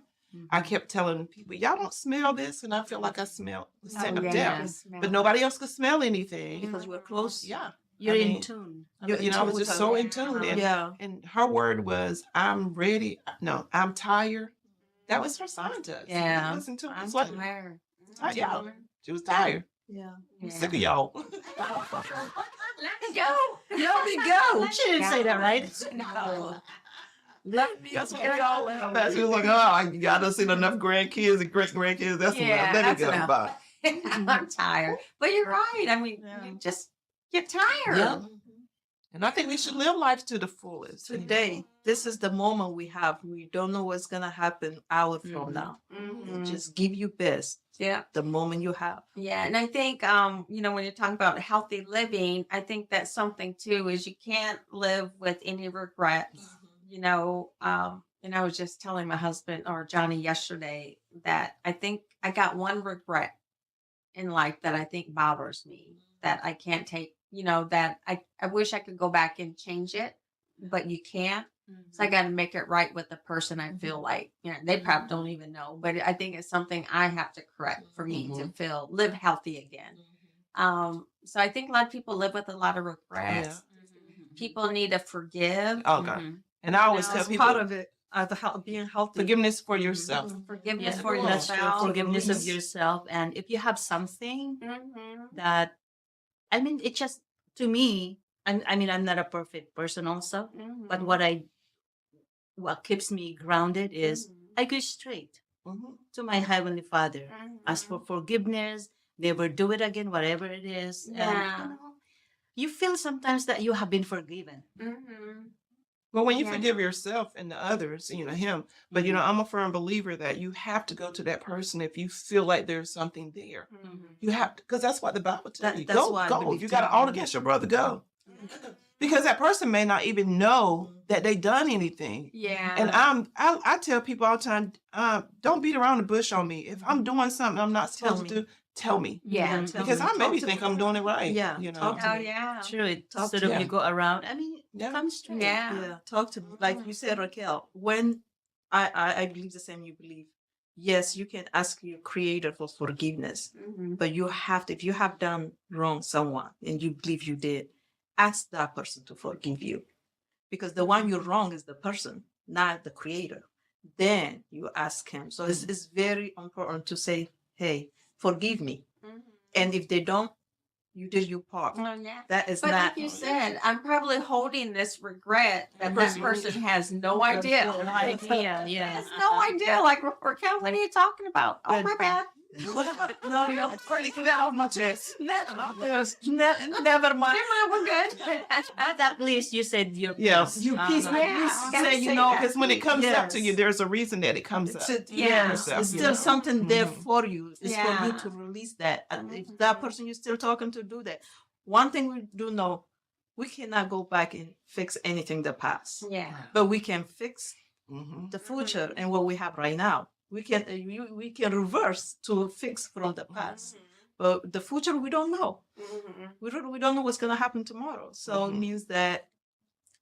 I kept telling people, "Y'all don't smell this," and I felt like I smelled the scent of yeah. death, but nobody else could smell anything. Because we're close. Yeah, You're I in mean, tune. You're in I tune was with just her. so in tune. Yeah. And her word was, "I'm ready." No, I'm tired. That was her sign to us. Yeah. Listen to I'm us. What? tired. Yeah. She was tired. Yeah. I'm sick of y'all. Let me go. Let me go. She didn't say that, right? No. Let me That's what y'all laugh at. She was like, "Oh, I done seen enough grandkids and great grandkids. That's Yeah, enough. Let me that's go." enough. Bye. I'm tired. But you're right. I mean, you just get tired. Yeah. And I think we should live life to the fullest. Today, this is the moment we have. We don't know what's gonna happen hour from Mhm. now. Mhm. Just give your best Yeah. the moment you have. Yeah. And I think, when you're talking about healthy living, I think that's something too, is you can't live with any regrets. And I was just telling my husband or Johnny yesterday that I think I got one regret in life that I think bothers me that I can't take, that I wish I could go back and change it, but you can't. So I got to make it right with the person I feel like, they probably don't even know, but I think it's something I have to correct for me to live healthy again. So I think a lot of people live with a lot of regrets. People need to forgive. Oh God. And I always tell That's people, part of it. Being healthy. forgiveness for yourself. Forgiveness Yeah, for that's true. yourself. Forgiveness of yourself. And if you have something that, I mean, it just, to me, I'm not a perfect person also, but what keeps me grounded is I go straight to my Heavenly Father. Ask for forgiveness, never do it again, whatever it is. Yeah. And, you feel sometimes that you have been forgiven. But when you Yeah. forgive yourself and the others, him. But I'm a firm believer that you have to go to that person if you feel like there's something there. You have to, because that's what the Bible tells you. That's Go, why I go. believe If you got an too. ought against your brother, go. Because that person may not even know that they done anything. Yeah. And I tell people all the time, don't beat around the bush on me. If I'm doing something I'm not Tell supposed to do, tell me. Yeah. Tell Because me. I maybe Talk to think me. I'm doing it right. Yeah, talk to Oh me. yeah. True. It Talk sort to of me. you go around. I mean, Yeah. come straight. Yeah. Talk to me. Like you said, Raquel, when I believe the same you believe. Yes, you can ask your creator for forgiveness, but you have to, if you have done wrong someone and you believe you did, ask that person to forgive you. Because the one you're wrong is the person, not the creator. Then you ask him. So it's very important to say, hey, forgive me. And if they don't, you did your part. Oh yeah. That is But not like you said, I'm probably holding this regret that this person has no idea. Yeah, yeah. Has no idea. Like, Raquel, what are you talking about? Oh, my bad. No, no, Pretty get that off my chest. never mind. We're good. But at least you said your Yeah, piece. you Peace, Uh-huh. Yeah, peace, I gotta say, say that. because when it comes up to you, Yes. there's a reason that it comes up. Yes, Yeah. it's still something there for you. It's for you Yeah. to release that. And if Mhm. that person you're still talking to do that, one thing we do know, we cannot go back and fix anything that passed, Yeah. but we can fix Mhm. the future and what we have right now. We can we can reverse to fix from the past, but the future we don't know. We don't know what's gonna happen tomorrow. So it Mhm. means that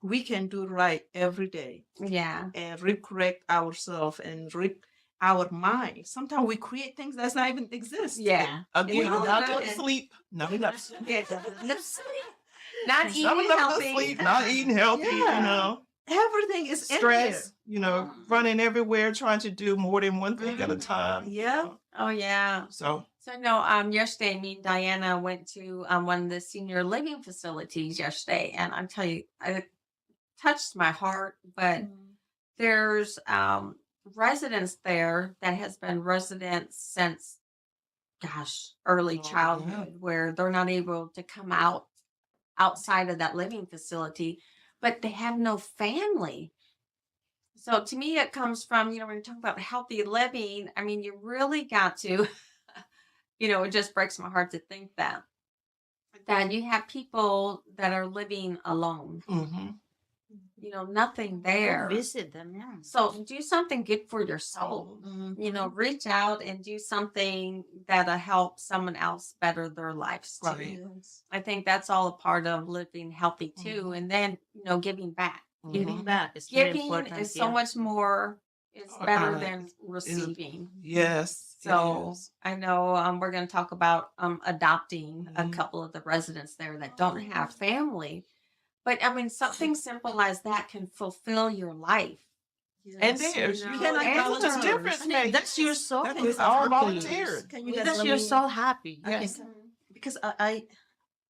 we can do right every day Yeah. and recorrect ourselves and our mind. Sometimes we create things that's not even exist. Yeah. Again, You know, not no, enough sleep, not enough sleep. Not Not eating enough healthy. sleep, not eating healthy, Yeah. Everything is stress, in running everywhere, trying to do more than one thing at a time. here. Yeah. Oh yeah. So, So no, yesterday me and Diana went to one of the senior living facilities yesterday, and I tell you, it touched my heart. But there's residents there that has been residents since, gosh, early Oh, yeah. childhood, where they're not able to come outside of that living facility, but they have no family. So to me, it comes from, when you're talking about healthy living, I mean, you really got to, it just breaks my heart to think that you have people that are living alone, mhm. nothing there. Visit them, yeah. So do something good for your soul. Reach out and do something that'll help someone else better their lives too. Right. I think that's all a part of living healthy too. And then, giving back. Giving Mhm. back is very Giving important. is so yeah. much more, it's Oh, better God. than receiving. Yes. it So is. I know we're going to talk about adopting a Mhm. couple of the residents there that don't have family. But I mean, something simple as that can fulfill your life. And Yes. there's, You you know, know, and that's the others. difference. I mean, that's your soul. That Can is you all guys- volunteers. Can you guys That's let your me- soul happy. Yes. Because I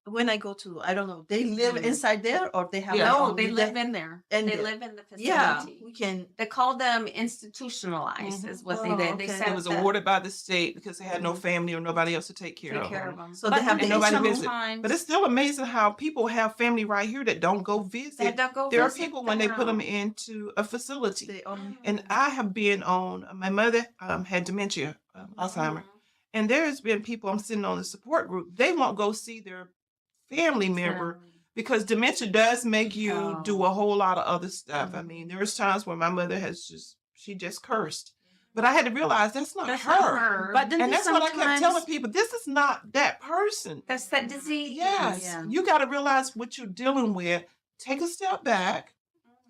when I go to, I don't know, they live inside there or they have Yeah. No, their own- they live in there. in They there. live in the Yeah, facility. we can. They call them institutionalized, is what they Oh, did. They okay. said It was that awarded by the state because they had no family or nobody else to take care take of care them. of them. So they have And nobody sometimes visit. But it's still amazing how people have family right here that don't go visit. that don't go There are visit people when they put them out. into a facility. They And I have been on, my mother had dementia, Alzheimer. And there's been people, I'm sitting on the support group, they won't go see their family member because dementia does make you do a whole lot of other stuff. I mean, there's times when my mother she just cursed. But I had to realize that's not That's her. not her. But then And that's what I kept telling sometimes- people. This is not that person. That's that disease. Yes. Yeah. You got to realize what you're dealing with. Take a step back.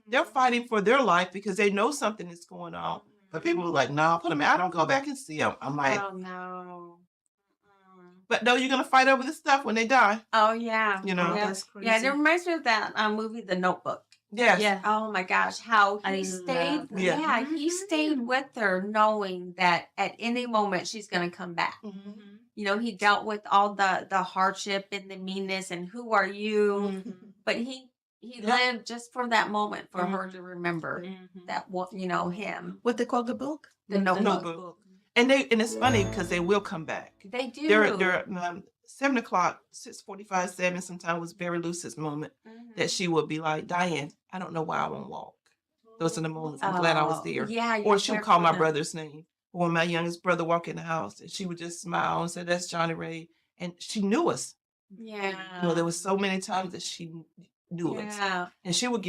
They're fighting for their life because they know something is going on. But people are like, no, put them in. I don't go back and see them. I'm like, Oh no. but no, you're going to fight over this stuff when they die. Oh yeah. You know? Yeah. That's crazy. Yeah, it reminds me of that movie, The Notebook. Yes. Yeah. Oh my gosh, how I he stayed. love that. Yeah. Yeah, he stayed with her, knowing that at any moment she's going to come back. Mhm. He dealt with all the hardship and the meanness and who are you, but he Yeah. lived just for that moment for her to remember Mhm. that him. What they call the book? The Notebook. Notebook. And it's funny because they will come back. They do. They're 7:00, 6:45, 7 sometimes was very Lucid's moment that she would be like, Diane, I don't know why I won't walk. Those are the moments I'm glad I was there. Yeah. Or she'll call my brother. brother's name. Or when my youngest brother walked in the house and she would just smile and say, that's Johnny Ray. And she knew us. Yeah. There was so many times that she knew us. Yeah. And she would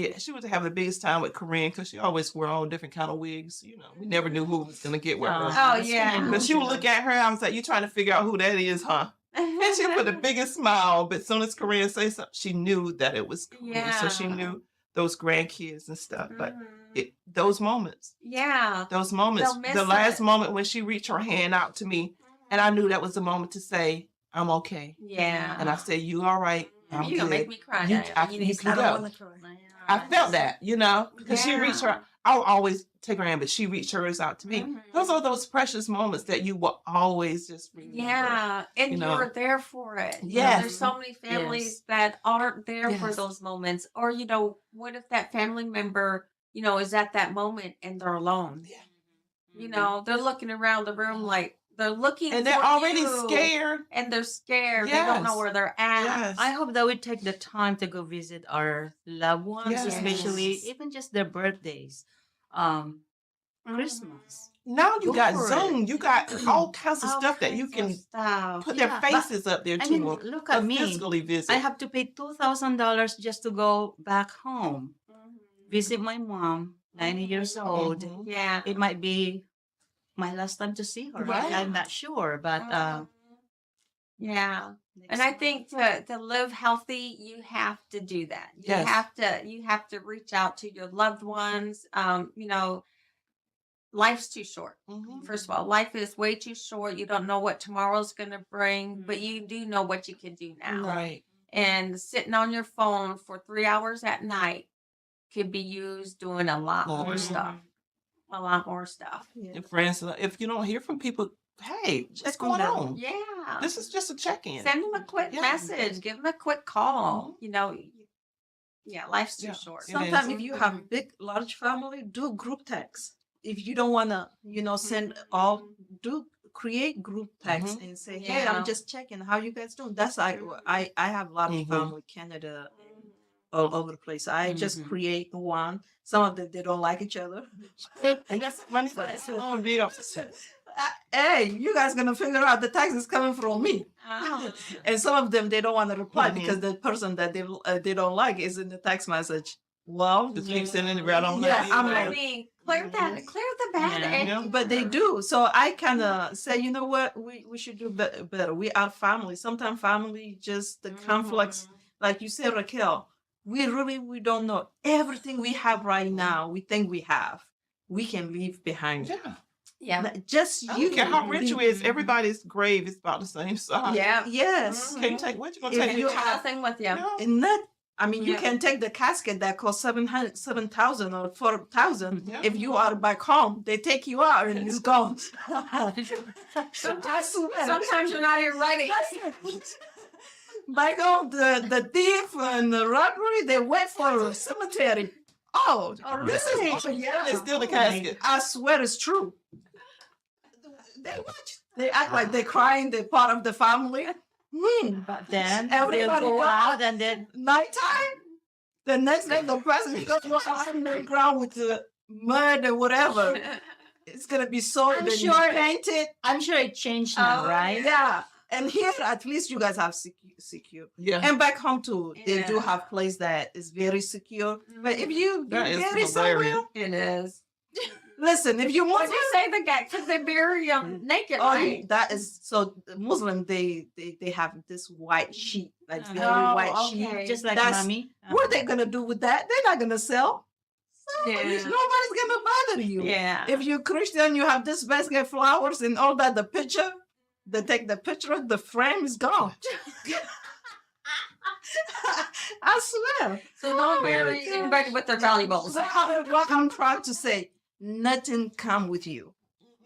have the biggest time with Corinne because she always wore all different kind of wigs. We never knew who was going to get with her. Oh, yeah. But she would look at her, I was like, you trying to figure out who that is, huh? And she put the biggest smile, but as soon as Corinne say something, she knew that it was Corinne. So she Yeah. knew those grandkids and stuff. But Mhm. those moments, Yeah. the miss last it. moment when she reached her hand out to me, and I knew that was the moment to say, I'm okay. Yeah. And I said, you all right? I'm You're gonna good. make me cry. You- Diana. I- You you need can to- go. wanna cry. I felt that, because she reached Yeah. her. I'll always take her hand, but she reached hers out to me. Mhm. Those are those precious moments that you will always just remember. Yeah, and you you know. were there for it. Yes. There's so many families Yes. that aren't there for Yes. those moments. Or, what if that family member, is at that moment and they're alone? Yeah. They're looking around the room like they're looking And they're for already you, scared. and they're scared. They don't know Yes. where they're at. Yes. I hope that we take the time to go visit our loved ones, Yes. especially even just their birthdays, Christmas. Now you Go got for Zoom. it. You got all kinds of All stuff that kinds you of can stuff. put Yeah, their but, faces up there I to mean, them, look at me. physically visit. I have to pay $2,000 just to go back home, visit my mom, 90 years old. Mhm. Yeah. It might be my last time to see her. Right. I'm not sure, but Yeah. next And I month. think to live healthy, you have to do that. Yes. You have to reach out to your loved ones. You know, life's too short. Mhm. First of all, life is way too short. You don't know what tomorrow's going to bring, but you do know what you can do now. Right. And sitting on your phone for 3 hours at night could be used doing a lot more Mhm. stuff. A lot more stuff. Yeah. And friends, if you don't hear from people, hey, what's Check on going them. on? Yeah. This is just a check-in. Send them a quick Yeah. message. Give them a quick call. Mhm. You know, yeah, life's too Yeah. short. It Sometimes is. if you have big, large family, do group text. If you don't want to, send all, create group text and say, hey, Yeah. I'm just checking. How you guys doing? That's I have a lot of Mhm. family, Canada, all over the place. I just create one. Some of them, they don't like each other. And that's funny. That's on video. Hey, you guys gonna figure out the text is coming from me. Uh, And some of them, they don't want to reply Mhm. because the person that they don't like is in the text message. Well, Just keep sending it right on. Yeah, that I'm email. I like- mean, clear the bad Yeah. air. Yeah. but they do. So I kind of say, you know what, we should do better. We are family. Sometimes family just the conflicts, like you said, Raquel. We don't know everything we have right now. We think we have. We can leave behind. Yeah. Yeah. Just I you don't care how rich you leave- is. Everybody's grave is about the same size. Yeah. Yes. Mhm. Can't take what you gonna If take. you Take have- nothing with you. No. And that, I mean, you Yeah. can take the casket that costs 7,000 or 4,000. Yeah. If you are back home, they take you out and it's gone. Sometimes you're not even ready. Back home, the thief and the robbery, they wait for a cemetery. Oh, really? Yeah, they steal the casket. I swear it's true. They act like they're crying, they're part of the family. But then they'll Everybody go go out and then Nighttime, the next day the president goes on the ground with the mud or whatever. It's gonna be so I'm then sure- painted. I'm sure it changed now, Oh, right? Yeah. And here at least you guys have secure. Yeah. And back home too, they do Yeah. have place that is very secure. But if you That is bury hilarious. somewhere, It is. listen, if you What want did you say the guy? Because they bury them naked, oh, right? that is so Muslim they have this white sheet, like very Oh, white okay. sheet. Just like That's- mommy. What are they gonna do with that? They're not gonna sell. Yeah. Nobody's gonna bother you. Yeah. If you're Christian, you have this basket of flowers and all that. The picture, they take the picture, the frame is gone. I swear. So don't bury anybody with their valuables. So what I'm trying to say, nothing come with you.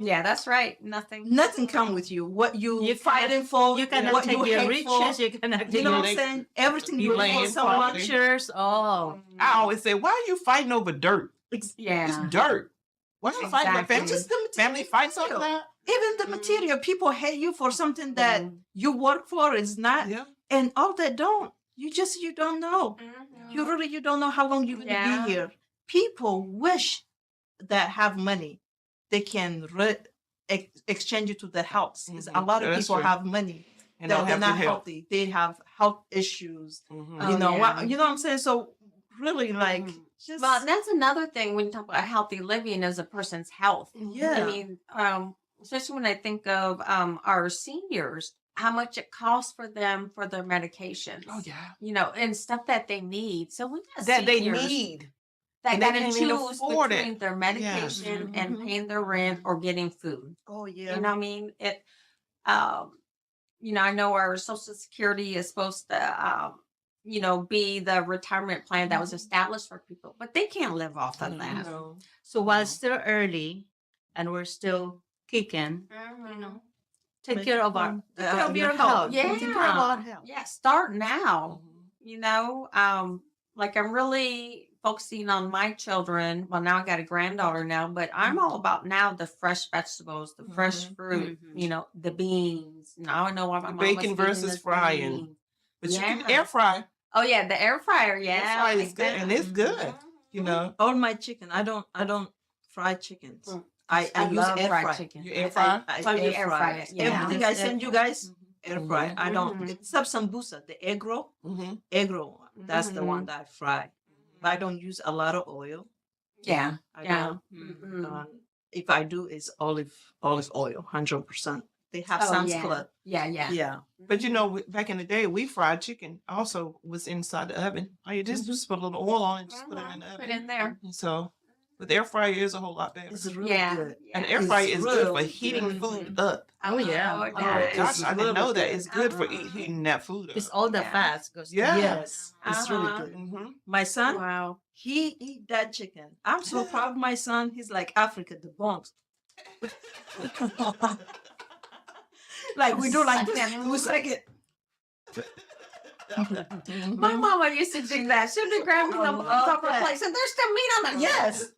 Yeah, that's right. Nothing. Nothing come with you. What you You fighting for, You cannot what take you your hate for. riches. You cannot You know what they- I'm saying? Everything you you laying for in someone. property. pictures. Oh, I always say, why are you fighting over dirt? It's Yeah. dirt. Why are you fighting over Exactly. family? Just the Family fights over that? Even the material, people hate you for something that you work for is not, Yeah. and all that don't. You don't know. Mhm. You don't know how long you're gonna Yeah. be here. People wish that have money, they can exchange it to their health. A Mhm. lot of That's people true. have money And that don't they're have not good health. healthy. They have health issues. Mhm. Oh, you know yeah. you know what I'm saying? So really, like, Mhm. just Well, that's another thing when you talk about healthy living is a person's health. yeah. I mean, especially when I think of our seniors, how much it costs for them for their medications. Oh, yeah. You know, and stuff that they need. So we got That they seniors need. that and they got to can't even choose afford it. between their medication and Mhm. paying their rent or getting food. Oh yeah. You know what I mean? It, you know, I know our Social Security is supposed to, you know, be the retirement plan that was established for people, but they can't live off of that. No. so while it's still early, and we're still kicking, you know, take Make care of our fun. take care of Your your health. Yeah. Take care of our health. Yeah, start now. Mhm. You know, like I'm really focusing on my children. Well, now I got a granddaughter now, but I'm all about now the fresh vegetables, the fresh fruit, you know, the beans. Now I know why my The mom was bacon feeding versus us frying. beans. But you can Yeah. air fry. Oh yeah, the air fryer. Yeah, Air fry is like good, that. and it's good. You know, All my chicken, I don't fry chickens. Mm. I use love air fried fry. chicken. you air fry. Oh, you air fry it, yeah. Everything I send you guys, air fry. Mhm. I don't, Mhm. except sambusa, the egg roll. Mm-hmm. Egg roll. That's the one Mhm. that I fry. But I don't use a lot of oil. Yeah, I yeah. don't. Mhm. If I do, it's olive oil, 100%. They have Oh, Sam's yeah. Club. Yeah, yeah. Yeah. But you know, back in the day, we fried chicken also was inside the oven. All you just put a little oil on it, just put it in the Put oven. in there. And so, but the air fryer is a whole lot better. It's really Yeah. good. An yeah. air fryer It's is good for really heating good. food up. Oh, yeah. Oh, it Oh does. gosh, I didn't know that. good. It's good for Uh-huh. heating that food Because up. all the Yeah. fats goes Yeah. Yes. It's really Uh-huh. good. Mm-hmm. My son, Wow. he eat that chicken. I'm so proud of my son. He's like Africa, the bones. Like we do like this. We second. My mama used to do that. She'd be grabbing the bones off her plate, and there's still meat on it. Yes.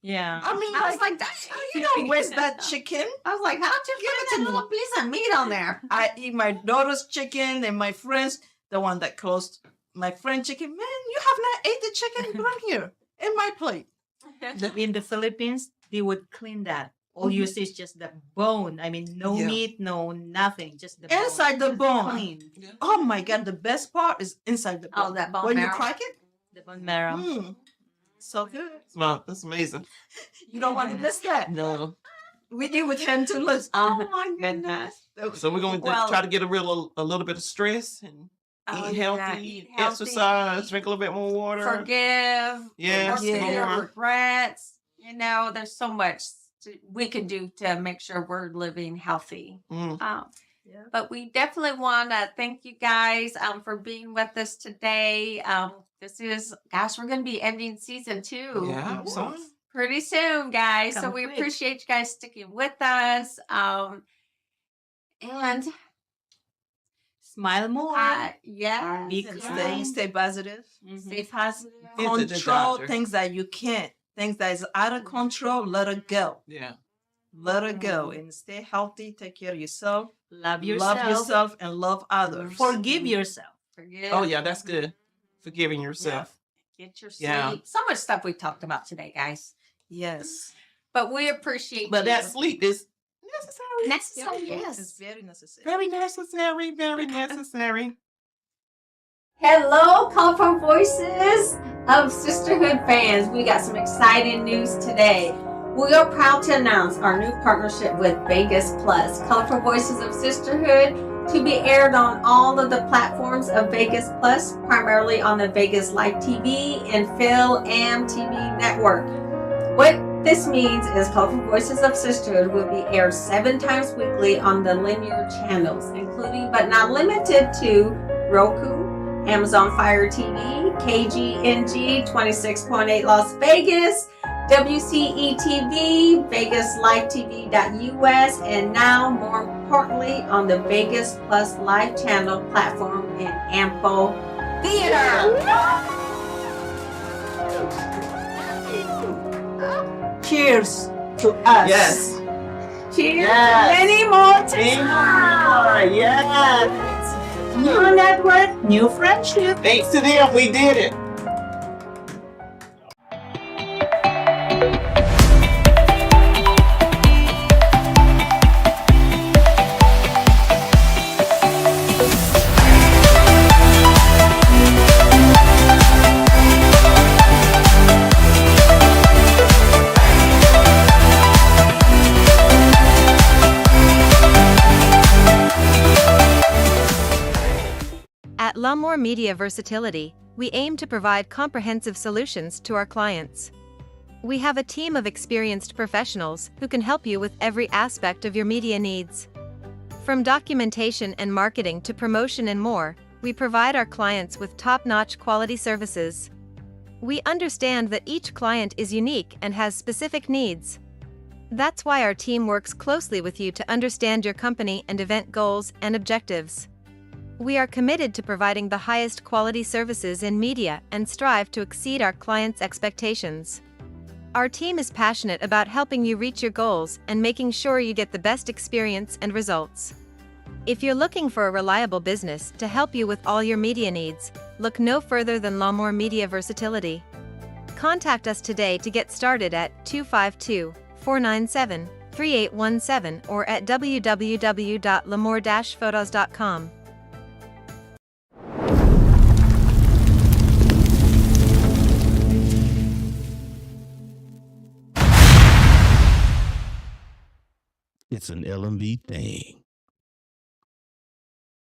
Yeah. I mean, I was like, like, "That's you don't waste that chicken. I was like, how'd you Give put it that to me. little piece of meat on there? I eat my daughter's chicken and my friends, the one that close my friend chicken. Man, you have not ate the chicken. Bring here in my plate. In the Philippines, they would clean that. All you see is just the bone. I mean, no Yeah. meat, no nothing, just the bone. Inside the bone. Clean. Oh my God, the best part is inside the bone. Oh, that bone when you marrow. crack it, The bone marrow. so good. Wow, that's amazing. You don't want to miss that. No. We do with hand to lips. Oh my goodness. So we're going to Well- try to get a little bit of stress and Oh, eat yeah, healthy, eat healthy, exercise, drink a little bit more water. Forgive. Yes, Work through your more. regrets. You know, there's so much we could do to make sure we're living healthy. Mm. Yeah. But we definitely want to thank you guys for being with us today. This is, gosh, we're going to be ending season 2 Yeah, so pretty soon, guys. So Come we quick. appreciate you guys sticking with us. And Smile more. yeah, Be Stay positive. stay positive. Visit the Control doctor. things that you can't. Things that is out of control, let it go. yeah. Let it go and stay healthy. Take care of yourself. Love yourself. Love yourself and love others. Forgive yourself. Forgive. Oh yeah, that's good. Forgiving yourself. Get your sleep. Yeah. So much stuff we talked about today, guys. Yes. But we appreciate But you. that sleep is necessary. necessary. It's Yes. very necessary. Very necessary. Very necessary. Hello, Colorful Voices of Sisterhood fans. We got some exciting news today. We are proud to announce our new partnership with Vegas Plus, Colorful Voices of Sisterhood, to be aired on all of the platforms of Vegas Plus, primarily on the Vegas Live TV and Phil Am TV network. What this means is Colorful Voices of Sisterhood will be aired 7 times weekly on the linear channels, including but not limited to Roku, Amazon Fire TV, KGNG 26.8 Las Vegas, WCETV, Vegas Live TV.us, and now, more importantly, on the Vegas Plus Live channel platform in Ampo Theater. Cheers to us. Yes. Cheers! Yes. Many more to come. Yes. New network, new friendship. Thanks to them, we did it. At Lumore Media Versatility, we aim to provide comprehensive solutions to our clients. We have a team of experienced professionals who can help you with every aspect of your media needs. From documentation and marketing to promotion and more, we provide our clients with top-notch quality services. We understand that each client is unique and has specific needs. That's why our team works closely with you to understand your company and event goals and objectives. We are committed to providing the highest quality services in media and strive to exceed our clients' expectations. Our team is passionate about helping you reach your goals and making sure you get the best experience and results. If you're looking for a reliable business to help you with all your media needs, look no further than Lamore Media Versatility. Contact us today to get started at 252-497-3817 or at www.lamore-photos.com. It's an LMV thing.